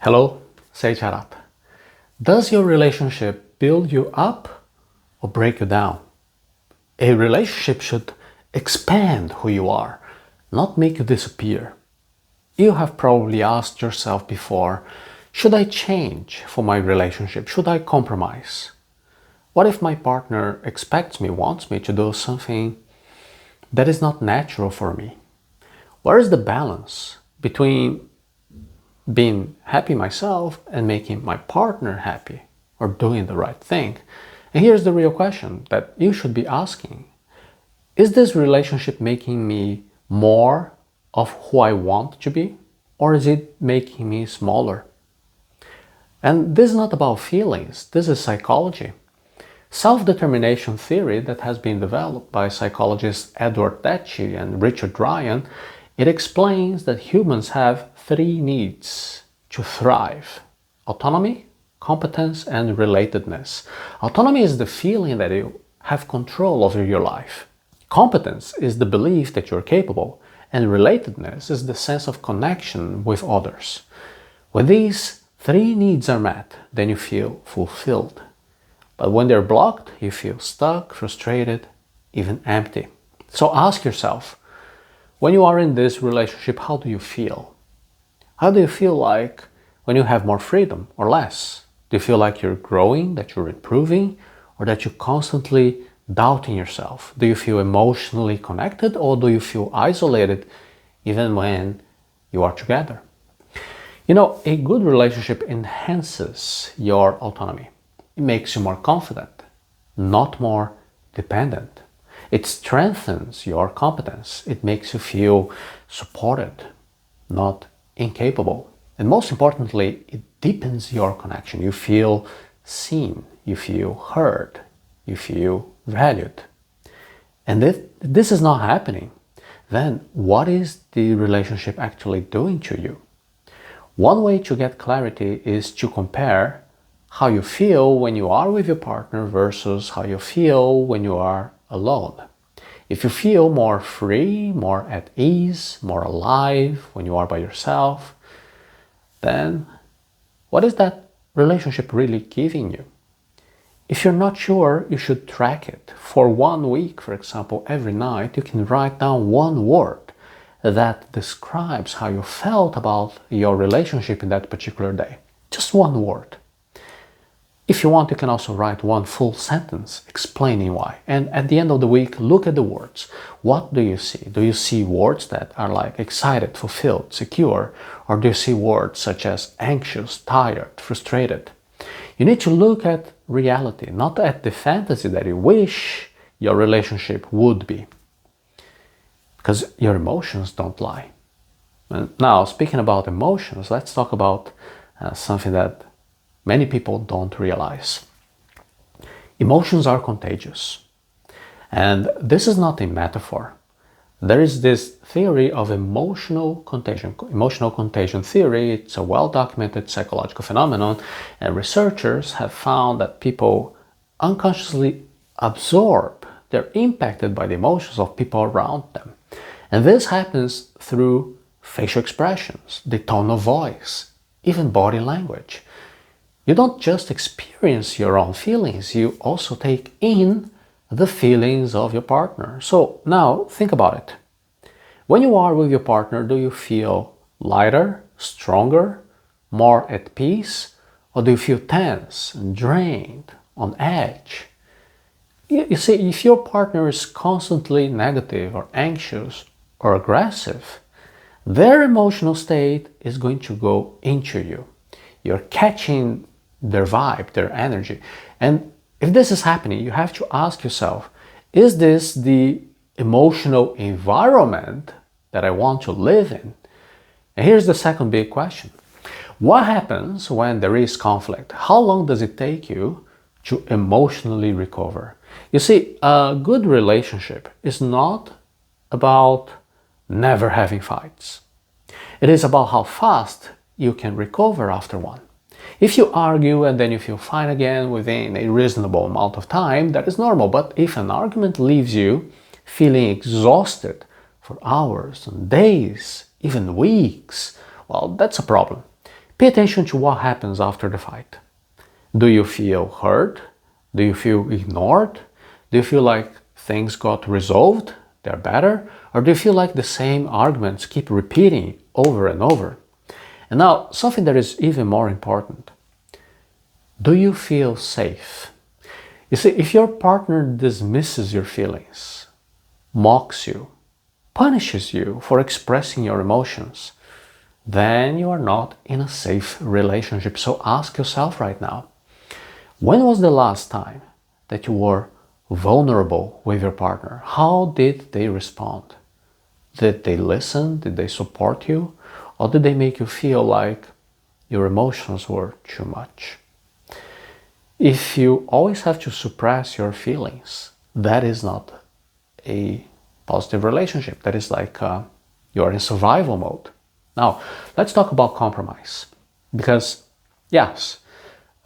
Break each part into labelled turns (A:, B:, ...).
A: Hello, Seiiti Arata. Does your relationship build you up or break you down? A relationship should expand who you are, not make you disappear. You have probably asked yourself before, should I change for my relationship? Should I compromise? What if my partner expects me, wants me to do something that is not natural for me? Where is the balance between being happy myself and making my partner happy or doing the right thing? And here's the real question that you should be asking. Is this relationship making me more of who I want to be, or is it making me smaller? And this is not about feelings, this is psychology. Self-determination theory that has been developed by psychologists Deci and Ryan, it explains that humans have three needs to thrive: autonomy, competence, and relatedness. Autonomy is the feeling that you have control over your life. Competence is the belief that you're capable, and relatedness is the sense of connection with others. When these three needs are met, then you feel fulfilled. But when they're blocked, you feel stuck, frustrated, even empty. So ask yourself, when you are in this relationship, how do you feel? How do you feel like when you have more freedom or less? Do you feel like you're growing, that you're improving, or that you're constantly doubting yourself? Do you feel emotionally connected, or do you feel isolated even when you are together? You know, a good relationship enhances your autonomy. It makes you more confident, not more dependent. It strengthens your competence. It makes you feel supported, not incapable. And most importantly, it deepens your connection. You feel seen, you feel heard, you feel valued. And if this is not happening, then what is the relationship actually doing to you? One way to get clarity is to compare how you feel when you are with your partner versus how you feel when you are alone. If you feel more free, more at ease, more alive when you are by yourself, then what is that relationship really giving you? If you're not sure, you should track it. For 1 week, for example, every night, you can write down one word that describes how you felt about your relationship in that particular day. Just one word. If you want, you can also write one full sentence explaining why. And at the end of the week, look at the words. What do you see? Do you see words that are like excited, fulfilled, secure? Or do you see words such as anxious, tired, frustrated? You need to look at reality, not at the fantasy that you wish your relationship would be. Because your emotions don't lie. And now, speaking about emotions, let's talk about something that many people don't realize. Emotions are contagious. And this is not a metaphor. There is this theory of emotional contagion theory. It's a well-documented psychological phenomenon, and researchers have found that people unconsciously absorb, they're impacted by the emotions of people around them. And this happens through facial expressions, the tone of voice, even body language. You don't just experience your own feelings, you also take in the feelings of your partner. So now think about it. When you are with your partner, do you feel lighter, stronger, more at peace, or do you feel tense and drained, on edge? You see, if your partner is constantly negative or anxious or aggressive, their emotional state is going to go into you. You're catching their vibe, their energy. And if this is happening, you have to ask yourself, is this the emotional environment that I want to live in? And here's the second big question. What happens when there is conflict? How long does it take you to emotionally recover? You see, a good relationship is not about never having fights. It is about how fast you can recover after one. If you argue and then you feel fine again within a reasonable amount of time, that is normal. But if an argument leaves you feeling exhausted for hours and days, even weeks, well, that's a problem. Pay attention to what happens after the fight. Do you feel hurt? Do you feel ignored? Do you feel like things got resolved? They're better? Or do you feel like the same arguments keep repeating over and over? And now, something that is even more important. Do you feel safe? You see, if your partner dismisses your feelings, mocks you, punishes you for expressing your emotions, then you are not in a safe relationship. So ask yourself right now, when was the last time that you were vulnerable with your partner? How did they respond? Did they listen? Did they support you? Or did they make you feel like your emotions were too much? If you always have to suppress your feelings, that is not a positive relationship. That is like you're in survival mode. Now, let's talk about compromise. Because, yes,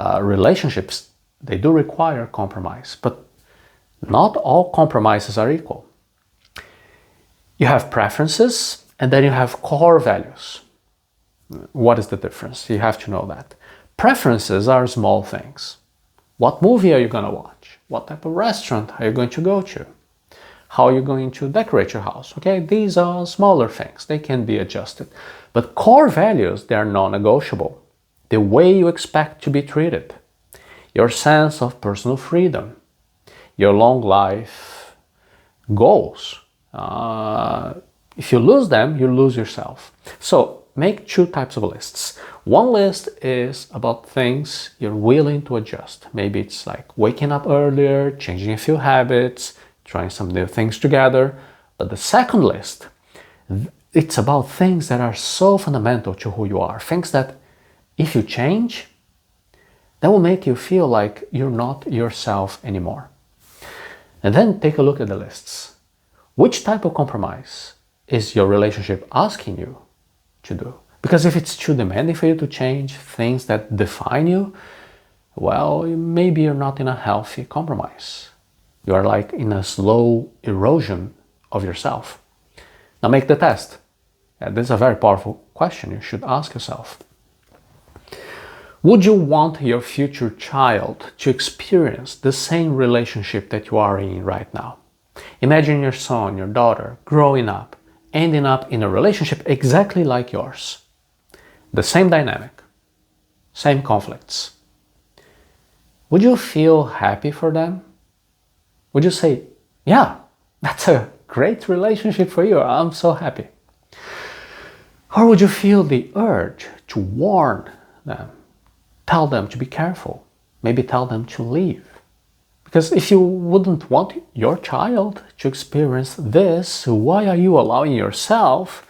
A: relationships, they do require compromise, but not all compromises are equal. You have preferences, and then you have core values. What is the difference? You have to know that. Preferences are small things. What movie are you going to watch? What type of restaurant are you going to go to? How are you going to decorate your house? Okay, these are smaller things. They can be adjusted. But core values, they are non-negotiable. The way you expect to be treated, your sense of personal freedom, your long life goals. If you lose them, you lose yourself. So make two types of lists. One list is about things you're willing to adjust. Maybe it's like waking up earlier, changing a few habits, trying some new things together. But the second list, it's about things that are so fundamental to who you are. Things that if you change, that will make you feel like you're not yourself anymore. And then take a look at the lists. Which type of compromise is your relationship asking you to do? Because if it's too demanding for you to change things that define you, well, maybe you're not in a healthy compromise. You are like in a slow erosion of yourself. Now make the test. This is a very powerful question you should ask yourself. Would you want your future child to experience the same relationship that you are in right now? Imagine your son, your daughter, growing up, ending up in a relationship exactly like yours. The same dynamic, same conflicts. Would you feel happy for them? Would you say, yeah, that's a great relationship for you, I'm so happy? Or would you feel the urge to warn them, tell them to be careful, maybe tell them to leave? Because if you wouldn't want your child to experience this, why are you allowing yourself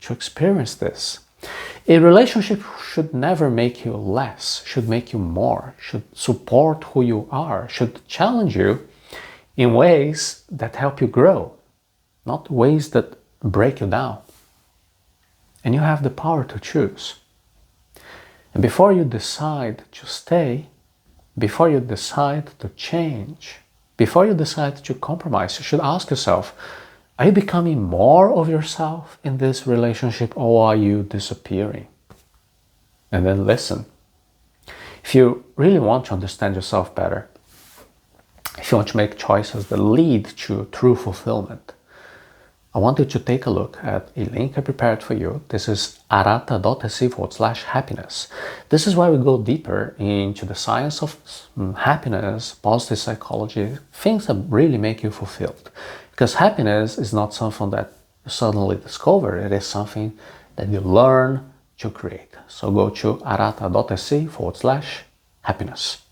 A: to experience this? A relationship should never make you less, should make you more, should support who you are, should challenge you in ways that help you grow, not ways that break you down. And you have the power to choose. And before you decide to stay, before you decide to change, before you decide to compromise, you should ask yourself, are you becoming more of yourself in this relationship, or are you disappearing? And then listen. If you really want to understand yourself better, if you want to make choices that lead to true fulfillment, I want you to take a look at a link I prepared for you. This is arata.se/happiness. This is where we go deeper into the science of happiness, positive psychology, things that really make you fulfilled. Because happiness is not something that you suddenly discover. It is something that you learn to create. So go to arata.se/happiness.